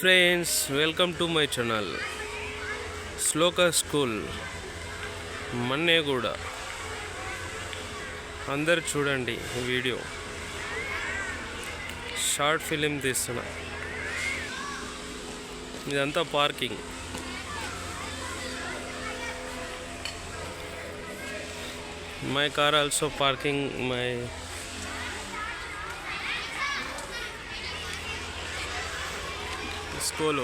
Friends, welcome to my channel Shloka school Manneguda. అందరు చూడండి ఈ వీడియో. షార్ట్ ఫిలిం తీస్తున్నా. ఇదంతా parking. My car also parking my school.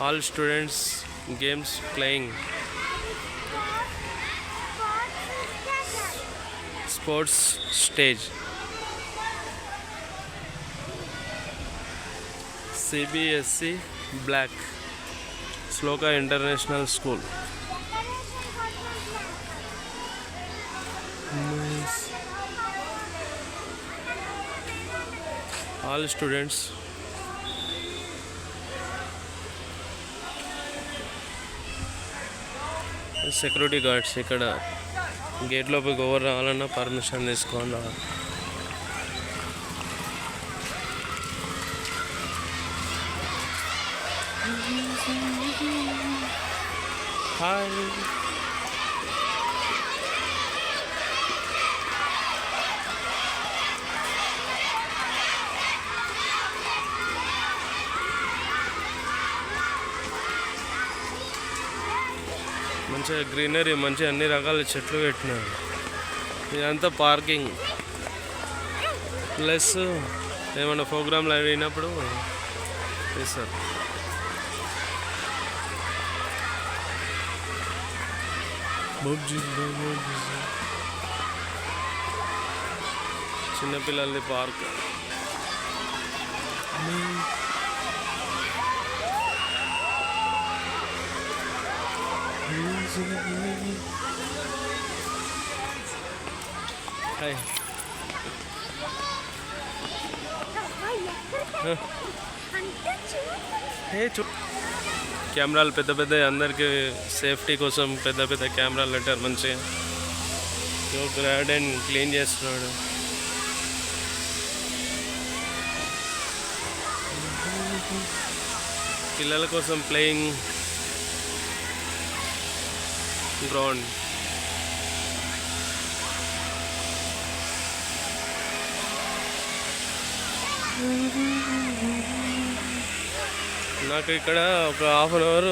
All students games playing. Sports stage. CBSE Black Sloka International School. All students security guards ఇక్కడ gate లోపలికి ఎవరు రావాలన్నా పర్మిషన్ తీసుకొని రావాలి. హాయ్, మంచిగా గ్రీనరీ, మంచిగా అన్ని రకాల చెట్లు పెట్టినారు. ఇదంతా పార్కింగ్ ప్లస్ ఏమైనా ప్రోగ్రాంలు అయినప్పుడు చేస్తారు. చిన్నపిల్లలది పార్క్. హాయ్. కెమెరాలు పెద్ద పెద్ద, అందరికి సేఫ్టీ కోసం పెద్ద పెద్ద కెమెరాలు పెట్టారు. మంచిగా గార్డెన్ క్లీన్ చేస్తున్నాడు. పిల్లల కోసం ప్లేయింగ్ గ్రౌండ్. నాకు ఇక్కడ ఒక హాఫ్ అన్ అవర్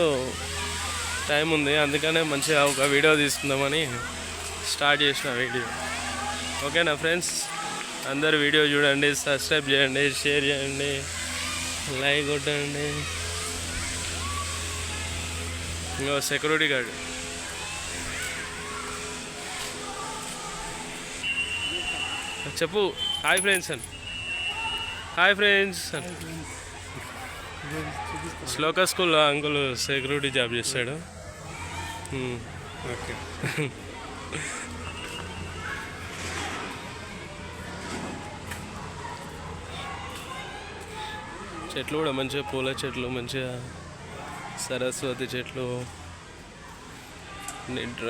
టైం ఉంది, అందుకనే మంచిగా ఒక వీడియో తీసుకుందామని స్టార్ట్ చేసిన వీడియో. ఓకేనా ఫ్రెండ్స్, అందరు వీడియో చూడండి, సబ్స్క్రైబ్ చేయండి, షేర్ చేయండి, లైక్ కొట్టండి. ఇంకో సెక్యూరిటీ గార్డ్. చెప్పు హాయ్ ఫ్రెండ్స్ అని. హాయ్ ఫ్రెండ్స్ అని. శ్లోక స్కూల్లో అంకుల్ సెక్యూరిటీ జాబ్ చేస్తాడు. ఓకే. చెట్లు కూడా మంచిగా, పూల చెట్లు మంచిగా, సరస్వతి చెట్లు,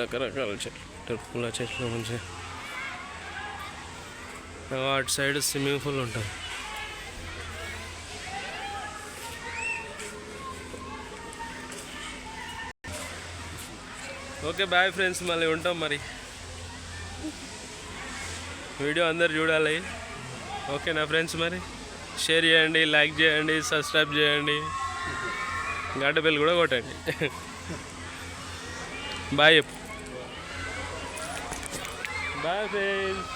రకరకాల చెట్లు, పూల చెట్లు మంచిగా. అటు సైడ్ స్విమ్మింగ్ పూల్ ఉంటుంది. ఓకే, బాయ్ ఫ్రెండ్స్, మళ్ళీ ఉంటాం. మరి వీడియో అందరు చూడాలి. ఓకేనా ఫ్రెండ్స్, మరి షేర్ చేయండి, లైక్ చేయండి, సబ్స్క్రైబ్ చేయండి, గంట బెల్ కూడా కొట్టండి. బాయ్. Bye friends.